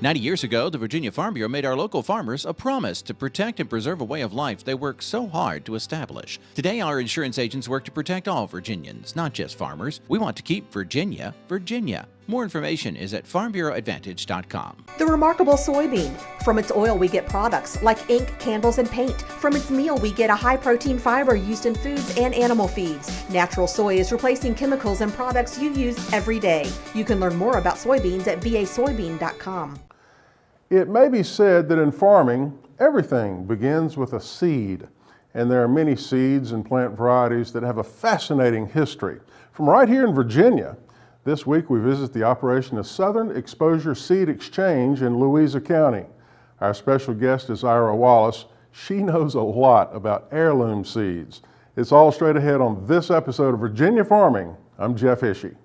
90 years ago, the Virginia Farm Bureau made our local farmers a promise to protect and preserve a way of life they worked so hard to establish. Today, our insurance agents work to protect all Virginians, not just farmers. We want to keep Virginia, Virginia. More information is at farmbureauadvantage.com. The remarkable soybean. From its oil, we get products like ink, candles, and paint. From its meal, we get a high-protein fiber used in foods and animal feeds. Natural soy is replacing chemicals and products you use every day. You can learn more about soybeans at vasoybean.com. It may be said that in farming, everything begins with a seed. And there are many seeds and plant varieties that have a fascinating history. From right here in Virginia, this week we visit the operation of Southern Exposure Seed Exchange in Louisa County. Our special guest is Ira Wallace. She knows a lot about heirloom seeds. It's all straight ahead on this episode of Virginia Farming. I'm Jeff Ishii.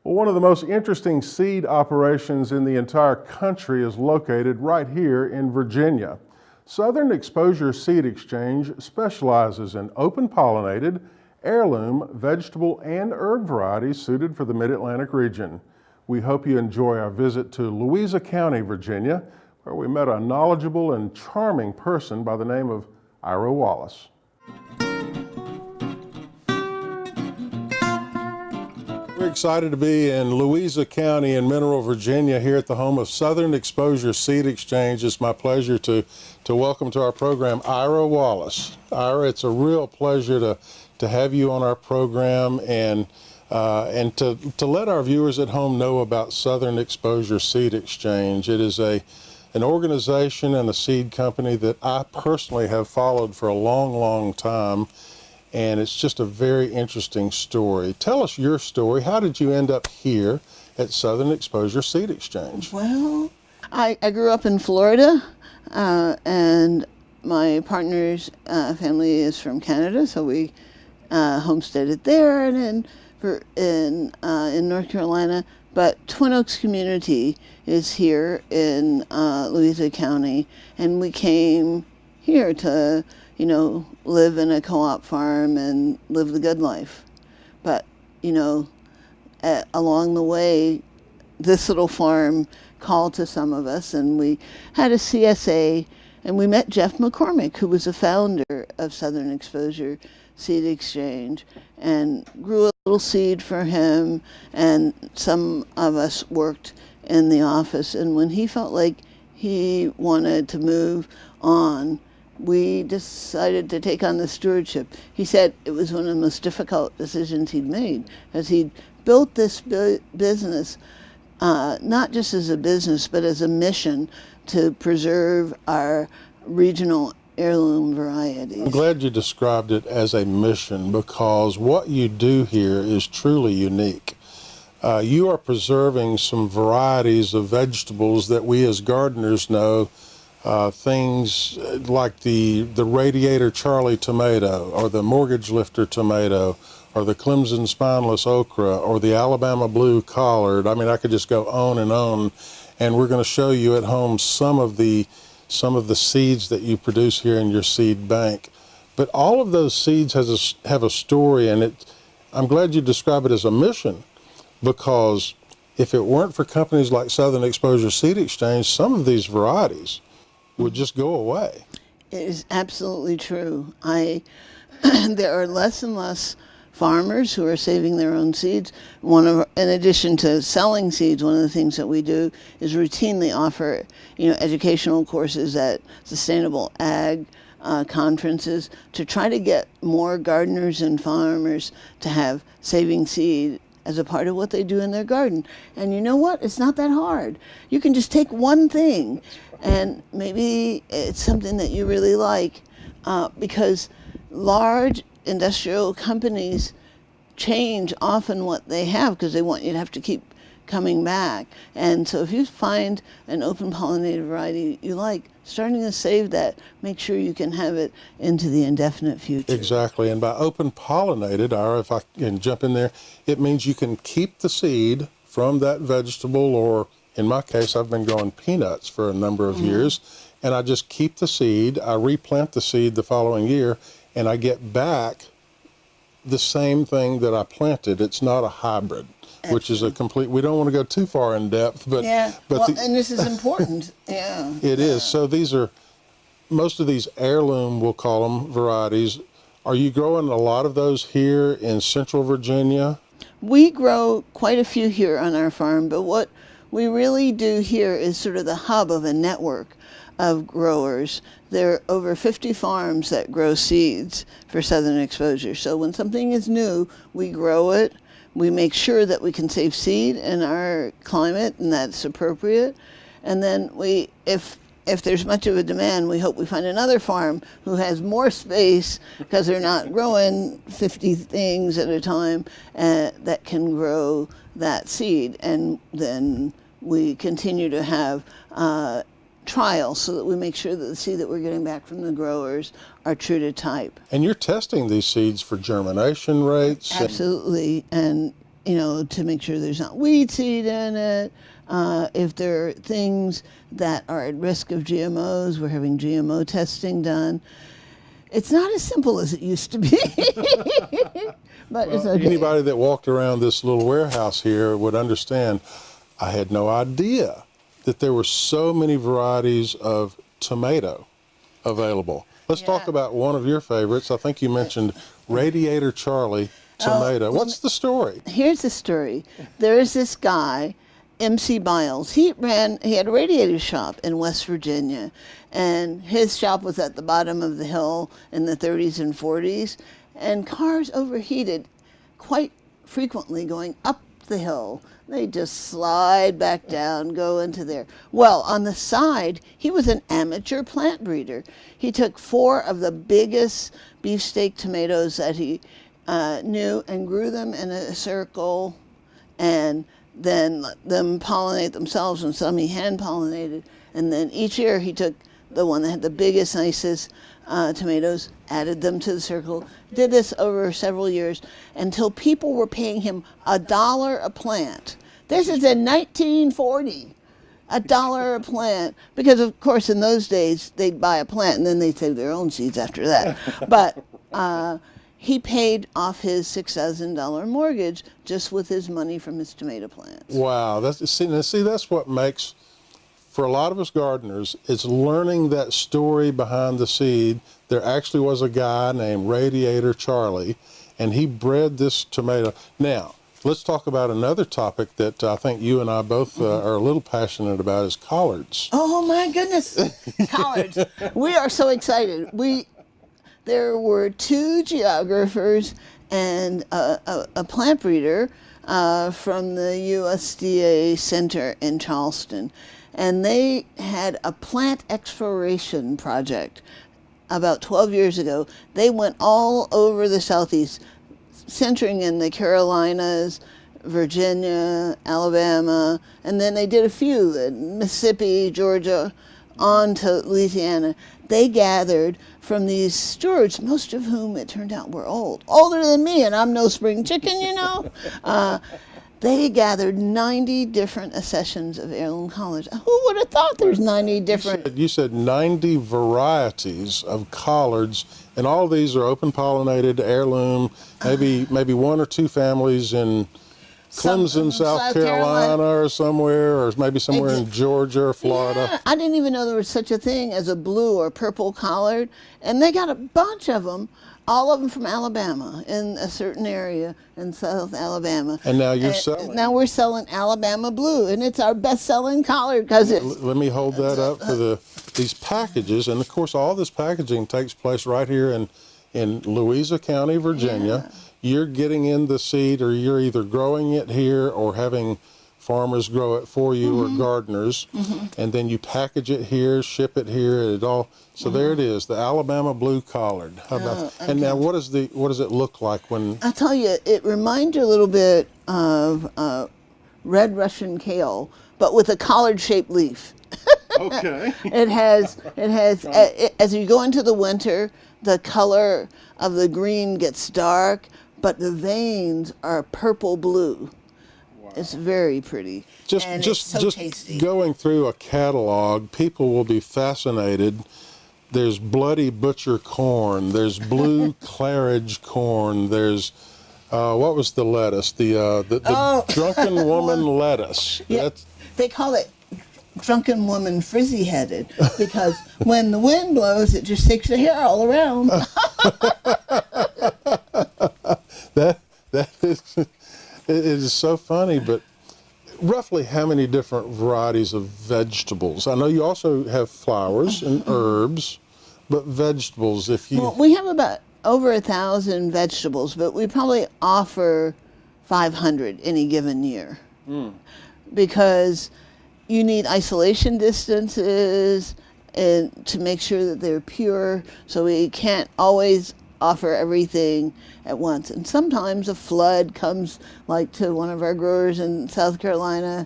One of the most interesting seed operations in the entire country is located right here in Virginia. Southern Exposure Seed Exchange specializes in open pollinated, heirloom, vegetable, and herb varieties suited for the Mid-Atlantic region. We hope you enjoy our visit to Louisa County, Virginia, where we met a knowledgeable and charming person by the name of Ira Wallace. We're excited to be in Louisa County in Mineral, Virginia, here at the home of Southern Exposure Seed Exchange. It's my pleasure to welcome to our program Ira Wallace. Ira, it's a real pleasure to have you on our program and to let our viewers at home know about Southern Exposure Seed Exchange. It is an organization and a seed company that I personally have followed for a long, long time. And it's just a very interesting story. Tell us your story. How did you end up here at Southern Exposure Seed Exchange? Well, I grew up in Florida, and my partner's family is from Canada, so we homesteaded there and in North Carolina. But Twin Oaks community is here in Louisa County, and we came here to live in a co-op farm and live the good life. But, along the way, this little farm called to some of us, and we had a CSA, and we met Jeff McCormick, who was the founder of Southern Exposure Seed Exchange, and grew a little seed for him, and some of us worked in the office. And when he felt like he wanted to move on, we decided to take on the stewardship. He said it was one of the most difficult decisions he'd made, as he'd built this business, not just as a business, but as a mission to preserve our regional heirloom varieties. I'm glad you described it as a mission, because what you do here is truly unique. You are preserving some varieties of vegetables that we as gardeners know, things like the Radiator Charlie tomato, or the Mortgage Lifter tomato, or the Clemson spineless okra, or the Alabama blue collard. I mean, I could just go on, and we're going to show you at home some of the seeds that you produce here in your seed bank. But all of those seeds have a story, and I'm glad you describe it as a mission, because if it weren't for companies like Southern Exposure Seed Exchange, some of these varieties would just go away. It is absolutely true. There are less and less farmers who are saving their own seeds. In addition to selling seeds, one of the things that we do is routinely offer, educational courses at sustainable ag conferences to try to get more gardeners and farmers to have saving seed as a part of what they do in their garden. And you know what? It's not that hard. You can just take one thing, and maybe it's something that you really like, because large industrial companies change often what they have because they want you to have to keep coming back. And so if you find an open pollinated variety you like, starting to save that, make sure you can have it into the indefinite future. Exactly. And by open pollinated, Ira, if I can jump in there, it means you can keep the seed from that vegetable or In my case, I've been growing peanuts for a number of years, and I just keep the seed, I replant the seed the following year, and I get back the same thing that I planted. It's not a hybrid, which is a complete, we don't want to go too far in depth, but, Yeah, but well, and this is important. Yeah. it is. So these are, most of these heirloom, we'll call them, varieties. Are you growing a lot of those here in Central Virginia? We grow quite a few here on our farm, but what we really do here is sort of the hub of a network of growers. There are over 50 farms that grow seeds for southern exposure. So when something is new, we grow it. We make sure that we can save seed in our climate and that's appropriate. And then if there's much of a demand, we hope we find another farm who has more space because they're not growing 50 things at a time that can grow that seed. And then we continue to have trials so that we make sure that the seed that we're getting back from the growers are true to type. And you're testing these seeds for germination rates? Absolutely. And, to make sure there's not weed seed in it. If there are things that are at risk of GMOs, we're having GMO testing done. It's not as simple as it used to be. But it's okay. Anybody that walked around this little warehouse here would understand. I had no idea that there were so many varieties of tomato available. Let's talk about one of your favorites. I think you mentioned Radiator Charlie tomato. What's the story? Here's the story. There is this guy, MC Biles. He had a radiator shop in West Virginia, and his shop was at the bottom of the hill in the 30s and 40s, and cars overheated quite frequently going up the hill. They just slide back down, go into there. Well, on the side, he was an amateur plant breeder. He took 4 of the biggest beefsteak tomatoes that he knew and grew them in a circle and then let them pollinate themselves, and some he hand pollinated. And then each year he took the one that had the biggest, nicest tomatoes, added them to the circle, did this over several years until people were paying him $1 a plant. This is in 1940, $1 a plant, because of course in those days they'd buy a plant and then they'd save their own seeds after that. But he paid off his $6,000 mortgage just with his money from his tomato plants. Wow, that's what makes, for a lot of us gardeners, it's learning that story behind the seed. There actually was a guy named Radiator Charlie, and he bred this tomato. Now, let's talk about another topic that I think you and I both are a little passionate about, is collards. Oh my goodness, collards. We are so excited. There were 2 geographers and a plant breeder from the USDA Center in Charleston. And they had a plant exploration project about 12 years ago. They went all over the Southeast, centering in the Carolinas, Virginia, Alabama, and then they did a few in Mississippi, Georgia, on to Louisiana. They gathered from these stewards, most of whom it turned out were older than me, and I'm no spring chicken, They gathered 90 different accessions of heirloom collards. Who would have thought there's 90 different? You said 90 varieties of collards, and all of these are open pollinated, heirloom, maybe 1 or 2 families in Clemson, South Carolina or somewhere, or maybe somewhere in Georgia or Florida. Yeah, I didn't even know there was such a thing as a blue or purple collard, and they got a bunch of them. All of them from Alabama, in a certain area in South Alabama. And now you're selling. Now we're selling Alabama Blue, and it's our best-selling collard because it's. Let me hold that up for these packages, and of course all this packaging takes place right here in Louisa County, Virginia. Yeah. You're getting in the seed, or you're either growing it here or having farmers grow it for you, or gardeners, and then you package it here, ship it here, so there it is, the Alabama Blue Collard. How about that? And now what does it look like when? I'll tell you, it reminds you a little bit of red Russian kale, but with a collard-shaped leaf. Okay. It has as you go into the winter, the color of the green gets dark, but the veins are purple blue. It's very pretty. And it's so tasty. Going through a catalog, people will be fascinated. There's bloody butcher corn. There's blue Claridge corn. There's what was the lettuce? The drunken woman lettuce. Yeah, they call it drunken woman frizzy-headed because when the wind blows, it just takes the hair all around. That is, it is so funny, but roughly how many different varieties of vegetables? I know you also have flowers and herbs, but vegetables, Well, we have about over 1,000 vegetables, but we probably offer 500 any given year. Because you need isolation distances and to make sure that they're pure, so we can't always offer everything at once. And sometimes a flood comes, like to one of our growers in South Carolina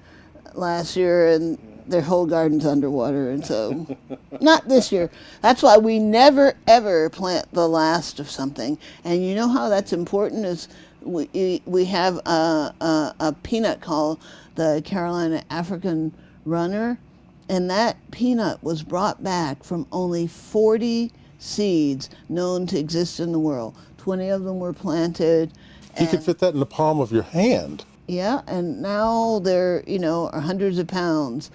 last year, and their whole garden's underwater. And so, not this year. That's why we never ever plant the last of something. And you know how that's important is we have a peanut called the Carolina African Runner, and that peanut was brought back from only 40 seeds known to exist in the world. 20 of them were planted. You could fit that in the palm of your hand. Yeah, and now they're, are hundreds of pounds.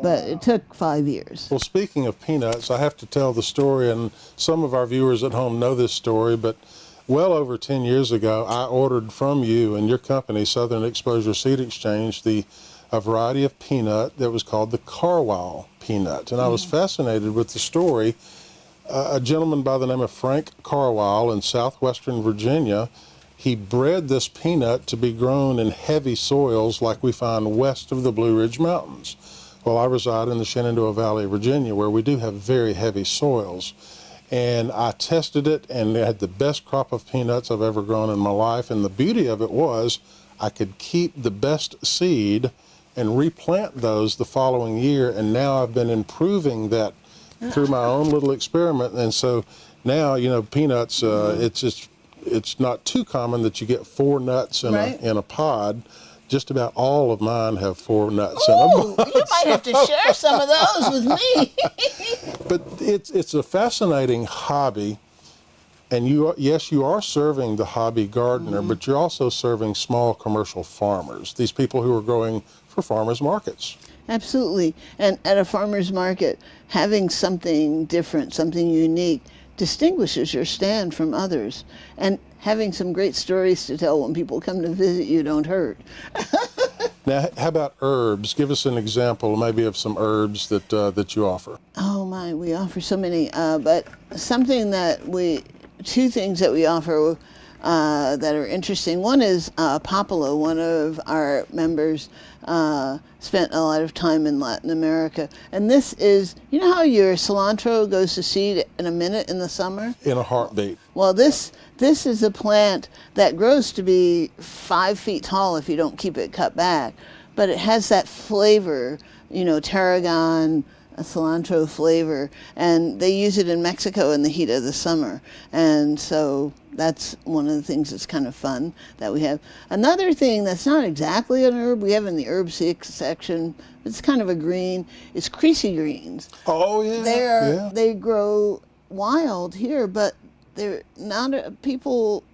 But it took 5 years. Well, speaking of peanuts, I have to tell the story, and some of our viewers at home know this story, but well over 10 years ago, I ordered from you and your company, Southern Exposure Seed Exchange, a variety of peanut that was called the Carwile peanut. And I was fascinated with the story. A gentleman by the name of Frank Carwile in southwestern Virginia, he bred this peanut to be grown in heavy soils like we find west of the Blue Ridge Mountains. Well, I reside in the Shenandoah Valley, Virginia, where we do have very heavy soils. And I tested it, and it had the best crop of peanuts I've ever grown in my life. And the beauty of it was I could keep the best seed and replant those the following year. And now I've been improving that through my own little experiment. And so now, peanuts, it's not too common that you get 4 nuts in a pod. Just about all of mine have 4 nuts in them. You might have to share some of those with me. But it's a fascinating hobby, and you are serving the hobby gardener, but you're also serving small commercial farmers, these people who are growing for farmers markets. Absolutely. And at a farmer's market, having something different, something unique, distinguishes your stand from others. And having some great stories to tell when people come to visit you don't hurt. Now, how about herbs? Give us an example maybe of some herbs that you offer. Oh my, we offer so many. But two things that we offer that are interesting. One is Popolo. One of our members spent a lot of time in Latin America. And this is, you know how your cilantro goes to seed in a minute in the summer? In a heartbeat. Well, this is a plant that grows to be 5 feet tall if you don't keep it cut back. But it has that flavor, tarragon, a cilantro flavor, and they use it in Mexico in the heat of the summer. And so that's one of the things that's kind of fun that we have. Another thing that's not exactly an herb, we have in the herb section, it's kind of a green, is creasy greens. Oh, yeah. They grow wild here, but they're not, people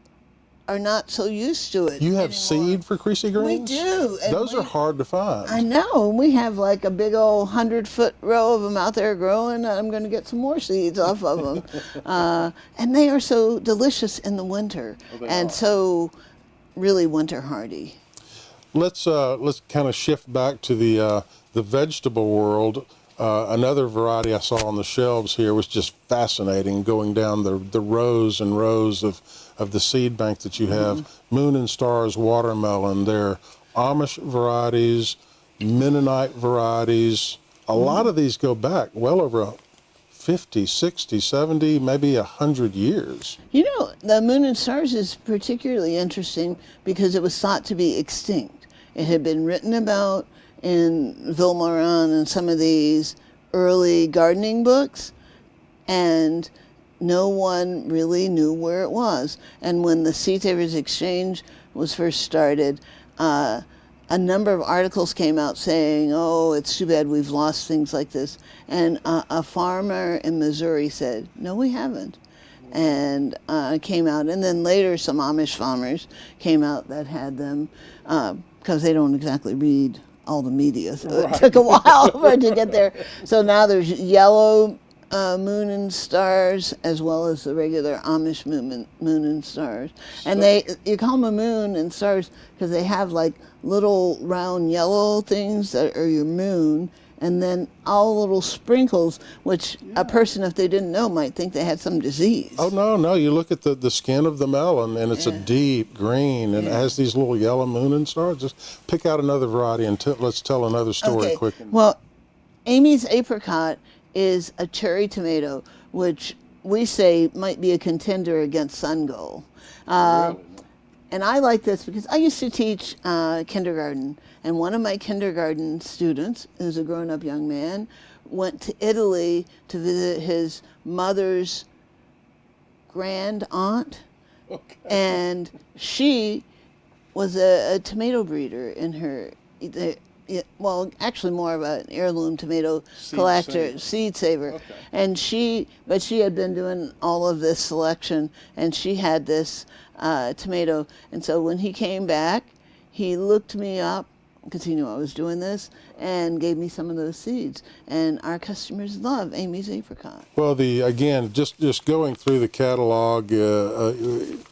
are not so used to it. You have anymore. seed for creasy greens? We do. Those are hard to find. I know. We have like a big old 100-foot row of them out there growing, and I'm going to get some more seeds off of them. And they are so delicious in the winter, and so really winter hardy. Let's kind of shift back to the vegetable world. Another variety I saw on the shelves here was just fascinating, going down the rows and rows of the seed bank that you have. Moon and Stars watermelon. There are Amish varieties, Mennonite varieties. A lot of these go back well over 50, 60, 70, maybe 100 years. The Moon and Stars is particularly interesting because it was thought to be extinct. It had been written about in Vilmorin and some of these early gardening books, and no one really knew where it was. And when the Seed Savers Exchange was first started, a number of articles came out saying, oh, it's too bad we've lost things like this. And a farmer in Missouri said, no, we haven't. And came out. And then later some Amish farmers came out that had them, because they don't exactly read all the media, so it took a while for it to get there. So now there's yellow moon and stars, as well as the regular Amish moon and stars. And you call them a moon and stars because they have like little round yellow things that are your moon, and then all little sprinkles, which a person, if they didn't know, might think they had some disease. Oh, no, you look at the skin of the melon, and it's a deep green, and it has these little yellow moon and stars. Just pick out another variety and let's tell another story quick. Well, Amy's apricot is a cherry tomato, which we say might be a contender against Sun Gold. Really? And I like this because I used to teach kindergarten, and one of my kindergarten students, who's a grown-up young man, went to Italy to visit his mother's grand aunt, and she was a tomato breeder in her, well, actually more of an heirloom tomato collector, seed saver. Okay. And she had been doing all of this selection, and she had this tomato. And so when he came back, he looked me up, because he knew I was doing this, and gave me some of those seeds. And our customers love Amy's apricot. Well, again, just going through the catalog,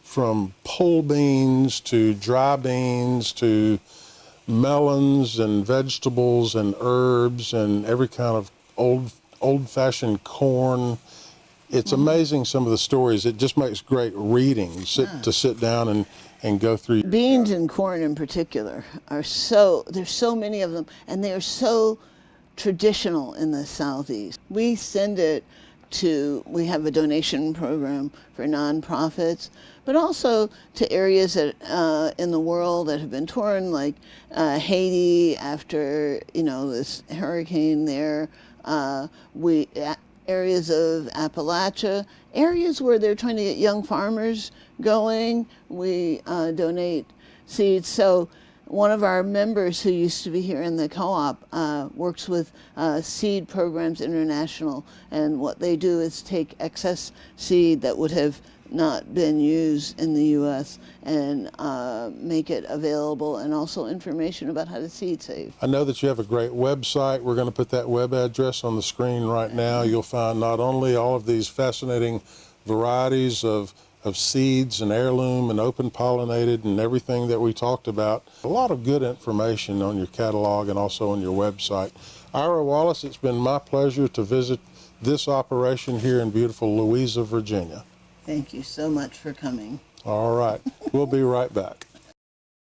from pole beans to dry beans to melons and vegetables and herbs and every kind of old-fashioned corn. It's amazing some of the stories. It just makes great reading to sit down and go through. Beans and corn in particular there's so many of them, and they are so traditional in the Southeast. We send it we have a donation program for nonprofits, but also to areas that in the world that have been torn, like Haiti after this hurricane there. Areas of Appalachia, areas where they're trying to get young farmers going. We donate seeds. So one of our members who used to be here in the co-op works with Seed Programs International, and what they do is take excess seed that would have not been used in the U.S. and make it available, and also information about how to seed save. I know that you have a great website. We're going to put that web address on the screen right now. You'll find not only all of these fascinating varieties of seeds and heirloom and open pollinated and everything that we talked about, a lot of good information on your catalog and also on your website. Ira Wallace, it's been my pleasure to visit this operation here in beautiful Louisa, Virginia. Thank you so much for coming. All right, we'll be right back.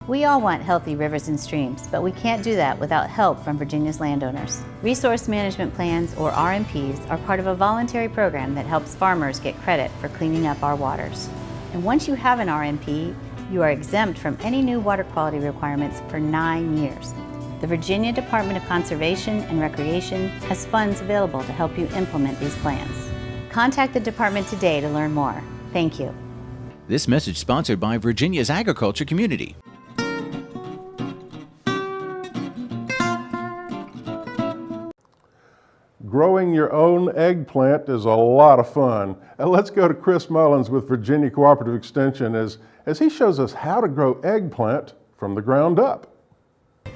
We all want healthy rivers and streams, but we can't do that without help from Virginia's landowners. Resource Management Plans, or RMPs, are part of a voluntary program that helps farmers get credit for cleaning up our waters. And once you have an RMP, you are exempt from any new water quality requirements for 9 years. The Virginia Department of Conservation and Recreation has funds available to help you implement these plans. Contact the department today to learn more. Thank you. This message sponsored by Virginia's agriculture community. Growing your own eggplant is a lot of fun. And let's go to Chris Mullins with Virginia Cooperative Extension as he shows us how to grow eggplant from the ground up.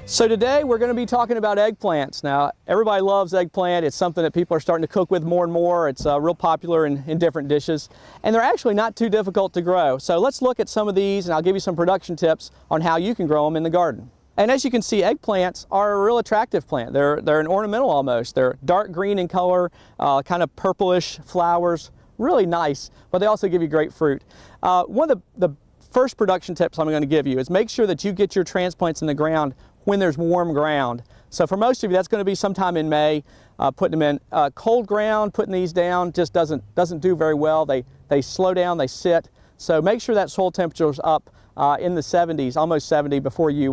So today we're going to be talking about eggplants. Now, everybody loves eggplant. It's something that people are starting to cook with more and more. It's real popular in different dishes, and they're actually not too difficult to grow. So let's look at some of these, and I'll give you some production tips on how you can grow them in the garden. And as you can see, eggplants are a real attractive plant. They're an ornamental almost. They're dark green in color, kind of purplish flowers, really nice, but they also give you great fruit. One of the first production tips I'm going to give you is make sure that you get your transplants in the ground when there's warm ground. So for most of you, that's going to be sometime in May. Putting them in cold ground, putting these down just doesn't do very well. They slow down, they sit. So make sure that soil temperature is up in the 70s, almost 70, before you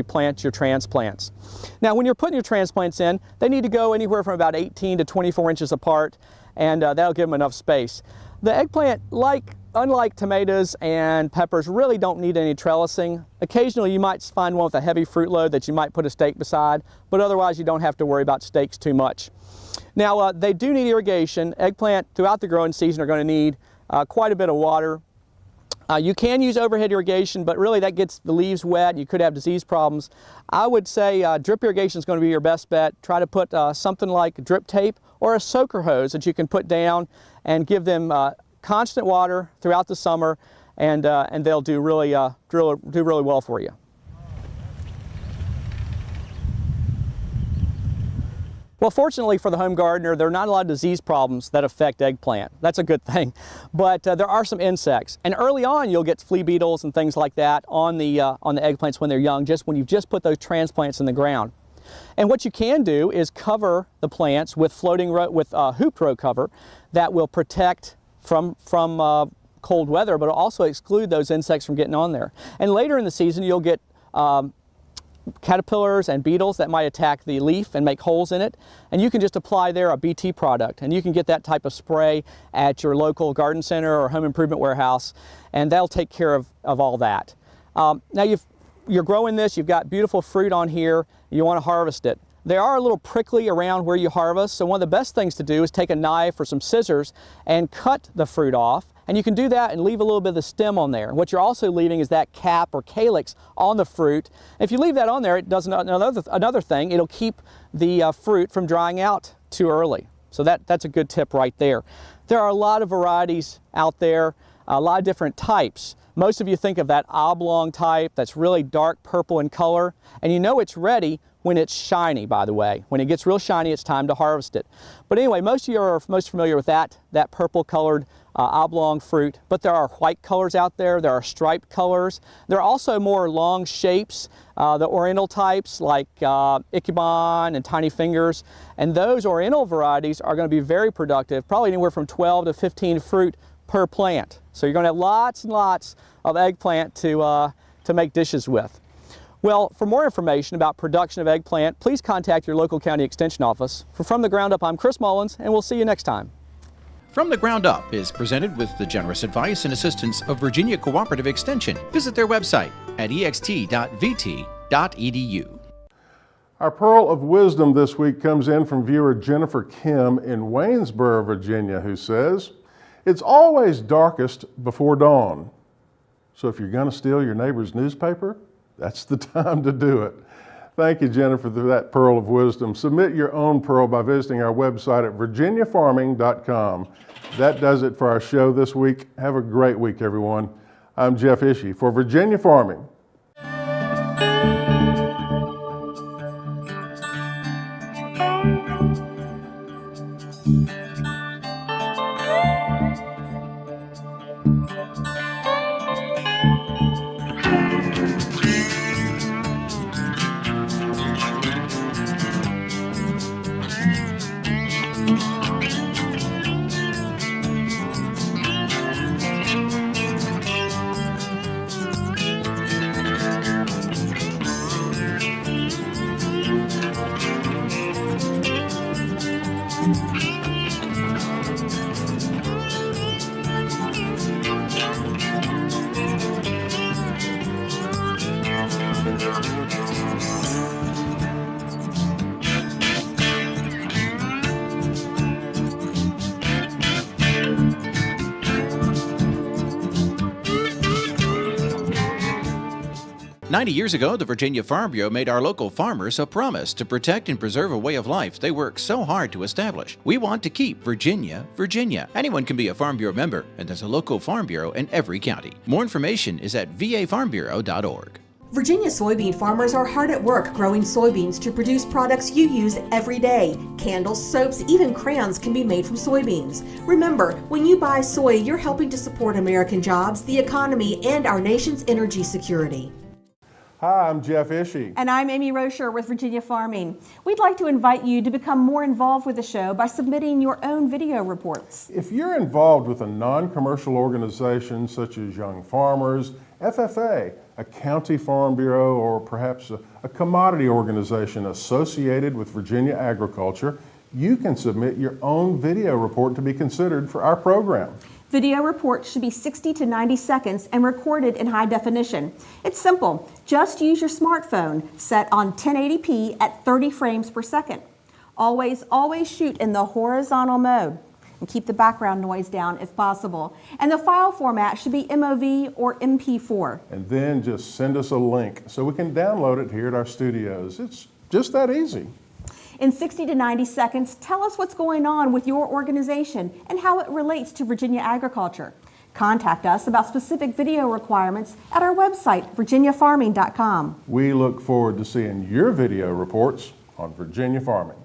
plant your transplants. Now, when you're putting your transplants in, they need to go anywhere from about 18 to 24 inches apart, and that'll give them enough space. The eggplant, like unlike tomatoes and peppers, really don't need any trellising. Occasionally you might find one with a heavy fruit load that you might put a stake beside, but otherwise you don't have to worry about stakes too much. Now they do need irrigation. Eggplant throughout the growing season are going to need quite a bit of water. You can use overhead irrigation, but really that gets the leaves wet and you could have disease problems. I would say drip irrigation is going to be your best bet. Try to put something like drip tape or a soaker hose that you can put down and give them constant water throughout the summer, and they'll do really well for you. Well, fortunately for the home gardener, there are not a lot of disease problems that affect eggplant. That's a good thing. But there are some insects. And early on, you'll get flea beetles and things like that on the eggplants when they're young, just when you've just put those transplants in the ground. And what you can do is cover the plants with hoop row cover that will protect from cold weather, but also exclude those insects from getting on there. And later in the season, you'll get caterpillars and beetles that might attack the leaf and make holes in it, and you can just apply there a BT product, and you can get that type of spray at your local garden center or home improvement warehouse, and that'll take care of all that. Now you're growing this, you've got beautiful fruit on here, you want to harvest it. They are a little prickly around where you harvest, so one of the best things to do is take a knife or some scissors and cut the fruit off. And you can do that and leave a little bit of the stem on there. What you're also leaving is that cap or calyx on the fruit. If you leave that on there, it does another thing. It'll keep the fruit from drying out too early. So that's a good tip right there. There are a lot of varieties out there, a lot of different types. Most of you think of that oblong type that's really dark purple in color, and you know it's ready when it's shiny, by the way. When it gets real shiny, it's time to harvest it. But anyway, most of you are most familiar with that purple colored oblong fruit, but there are white colors out there, there are striped colors. There are also more long shapes, the oriental types like Ichabod and Tiny Fingers, and those oriental varieties are going to be very productive, probably anywhere from 12 to 15 fruit per plant. So you're going to have lots and lots of eggplant to make dishes with. Well, for more information about production of eggplant, please contact your local county extension office. For From the Ground Up, I'm Chris Mullins, and we'll see you next time. From the Ground Up is presented with the generous advice and assistance of Virginia Cooperative Extension. Visit their website at ext.vt.edu. Our pearl of wisdom this week comes in from viewer Jennifer Kim in Waynesboro, Virginia, who says, "It's always darkest before dawn. So if you're going to steal your neighbor's newspaper, that's the time to do it." Thank you, Jennifer, for that pearl of wisdom. Submit your own pearl by visiting our website at virginiafarming.com. That does it for our show this week. Have a great week, everyone. I'm Jeff Ishii for Virginia Farming. "90 years ago, the Virginia Farm Bureau made our local farmers a promise to protect and preserve a way of life they work so hard to establish. We want to keep Virginia, Virginia. Anyone can be a Farm Bureau member, and there's a local Farm Bureau in every county. More information is at vafarmbureau.org. Virginia soybean farmers are hard at work growing soybeans to produce products you use every day. Candles, soaps, even crayons can be made from soybeans. Remember, when you buy soy, you're helping to support American jobs, the economy, and our nation's energy security. Hi, I'm Jeff Ishii. And I'm Amy Rocher with Virginia Farming. We'd like to invite you to become more involved with the show by submitting your own video reports. If you're involved with a non-commercial organization such as Young Farmers, FFA, a county farm bureau, or perhaps a commodity organization associated with Virginia agriculture, you can submit your own video report to be considered for our program. Video reports should be 60 to 90 seconds and recorded in high definition. It's simple. Just use your smartphone set on 1080p at 30 frames per second. Always shoot in the horizontal mode and keep the background noise down if possible. And the file format should be MOV or MP4. And then just send us a link so we can download it here at our studios. It's just that easy. In 60 to 90 seconds, tell us what's going on with your organization and how it relates to Virginia agriculture. Contact us about specific video requirements at our website, virginiafarming.com. We look forward to seeing your video reports on Virginia Farming.